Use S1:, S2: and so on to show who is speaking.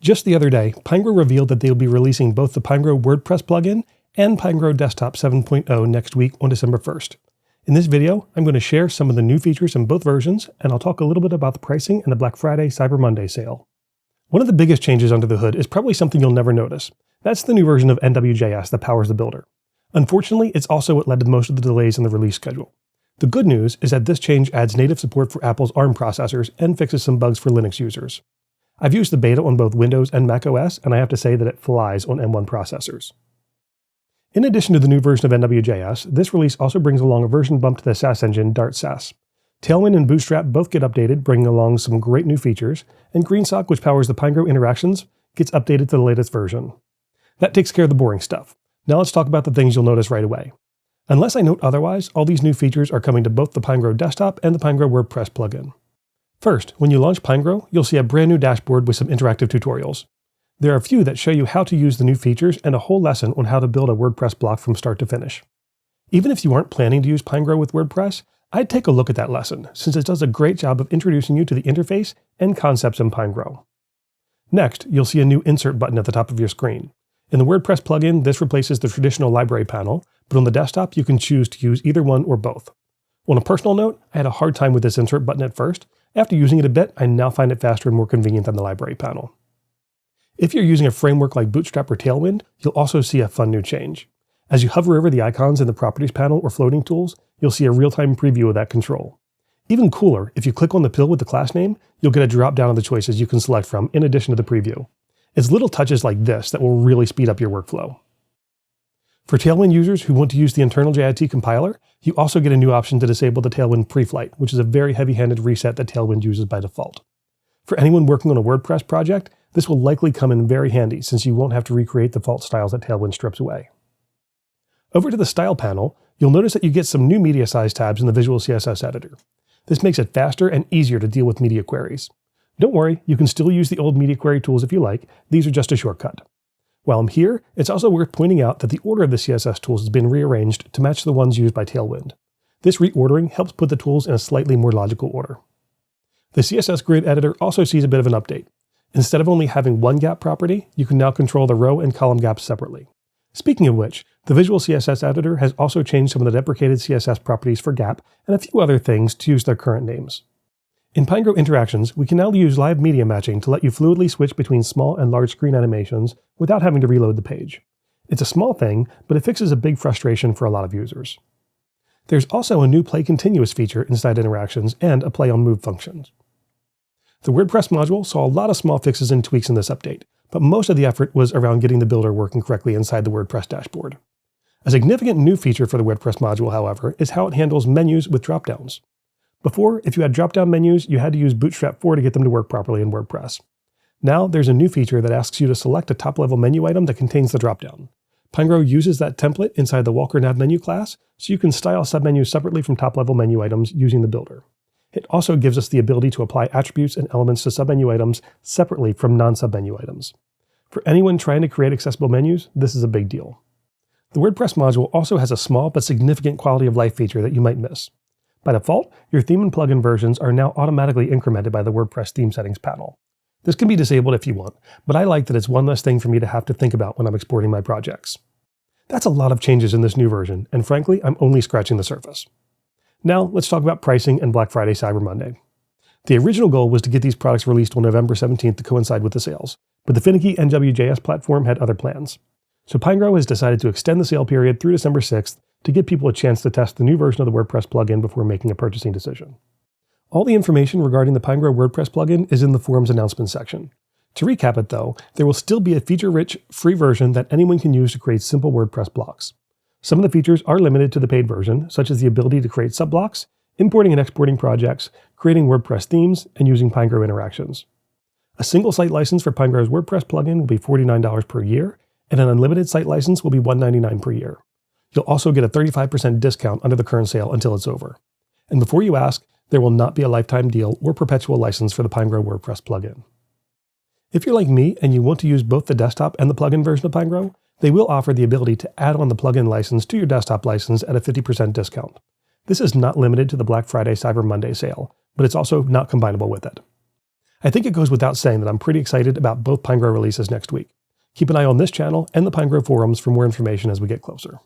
S1: Just the other day, Pinegrow revealed that they will be releasing both the Pinegrow WordPress plugin and Pinegrow Desktop 7.0 next week on December 1st. In this video, I'm going to share some of the new features in both versions, and I'll talk a little bit about the pricing and the Black Friday Cyber Monday sale. One of the biggest changes under the hood is probably something you'll never notice. That's the new version of NWJS that powers the builder. Unfortunately, it's also what led to most of the delays in the release schedule. The good news is that this change adds native support for Apple's ARM processors and fixes some bugs for Linux users. I've used the beta on both Windows and macOS, and I have to say that it flies on M1 processors. In addition to the new version of NWJS, this release also brings along a version bump to the Sass engine, Dart Sass. Tailwind and Bootstrap both get updated, bringing along some great new features, and GreenSock, which powers the Pinegrow Interactions, gets updated to the latest version. That takes care of the boring stuff. Now let's talk about the things you'll notice right away. Unless I note otherwise, all these new features are coming to both the Pinegrow Desktop and the Pinegrow WordPress plugin. First, when you launch Pinegrow, you'll see a brand new dashboard with some interactive tutorials. There are a few that show you how to use the new features and a whole lesson on how to build a WordPress block from start to finish. Even if you aren't planning to use Pinegrow with WordPress, I'd take a look at that lesson, since it does a great job of introducing you to the interface and concepts in Pinegrow. Next, you'll see a new Insert button at the top of your screen. In the WordPress plugin, this replaces the traditional library panel, but on the desktop, you can choose to use either one or both. On a personal note, I had a hard time with this Insert button at first. After using it a bit, I now find it faster and more convenient than the library panel. If you're using a framework like Bootstrap or Tailwind, you'll also see a fun new change. As you hover over the icons in the Properties panel or Floating Tools, you'll see a real-time preview of that control. Even cooler, if you click on the pill with the class name, you'll get a drop-down of the choices you can select from in addition to the preview. It's little touches like this that will really speed up your workflow. For Tailwind users who want to use the internal JIT compiler, you also get a new option to disable the Tailwind preflight, which is a very heavy-handed reset that Tailwind uses by default. For anyone working on a WordPress project, this will likely come in very handy since you won't have to recreate the default styles that Tailwind strips away. Over to the Style panel, you'll notice that you get some new media size tabs in the Visual CSS editor. This makes it faster and easier to deal with media queries. Don't worry, you can still use the old media query tools if you like. These are just a shortcut. While I'm here, it's also worth pointing out that the order of the CSS tools has been rearranged to match the ones used by Tailwind. This reordering helps put the tools in a slightly more logical order. The CSS Grid editor also sees a bit of an update. Instead of only having one gap property, you can now control the row and column gaps separately. Speaking of which, the Visual CSS editor has also changed some of the deprecated CSS properties for gap and a few other things to use their current names. In Pinegrow Interactions, we can now use live media matching to let you fluidly switch between small and large screen animations without having to reload the page. It's a small thing, but it fixes a big frustration for a lot of users. There's also a new Play Continuous feature inside Interactions and a Play on Move functions. The WordPress module saw a lot of small fixes and tweaks in this update, but most of the effort was around getting the builder working correctly inside the WordPress dashboard. A significant new feature for the WordPress module, however, is how it handles menus with dropdowns. Before, if you had drop-down menus, you had to use Bootstrap 4 to get them to work properly in WordPress. Now, there's a new feature that asks you to select a top-level menu item that contains the dropdown. Pinegrow uses that template inside the Walker Nav menu class, so you can style submenus separately from top-level menu items using the builder. It also gives us the ability to apply attributes and elements to submenu items separately from non-submenu items. For anyone trying to create accessible menus, this is a big deal. The WordPress module also has a small but significant quality of life feature that you might miss. By default, your theme and plugin versions are now automatically incremented by the WordPress theme settings panel. This can be disabled if you want, but I like that it's one less thing for me to have to think about when I'm exporting my projects. That's a lot of changes in this new version, and frankly, I'm only scratching the surface. Now, let's talk about pricing and Black Friday Cyber Monday. The original goal was to get these products released on November 17th to coincide with the sales, but the finicky NWJS platform had other plans. So Pinegrow has decided to extend the sale period through December 6th to give people a chance to test the new version of the WordPress plugin before making a purchasing decision. All the information regarding the Pinegrow WordPress plugin is in the forums announcement section. To recap it though, there will still be a feature-rich, free version that anyone can use to create simple WordPress blocks. Some of the features are limited to the paid version, such as the ability to create subblocks, importing and exporting projects, creating WordPress themes, and using Pinegrow Interactions. A single site license for Pinegrow's WordPress plugin will be $49 per year, and an unlimited site license will be $199 per year. You'll also get a 35% discount under the current sale until it's over. And before you ask, there will not be a lifetime deal or perpetual license for the Pinegrow WordPress plugin. If you're like me and you want to use both the desktop and the plugin version of Pinegrow, they will offer the ability to add on the plugin license to your desktop license at a 50% discount. This is not limited to the Black Friday Cyber Monday sale, but it's also not combinable with it. I think it goes without saying that I'm pretty excited about both Pinegrow releases next week. Keep an eye on this channel and the Pinegrow forums for more information as we get closer.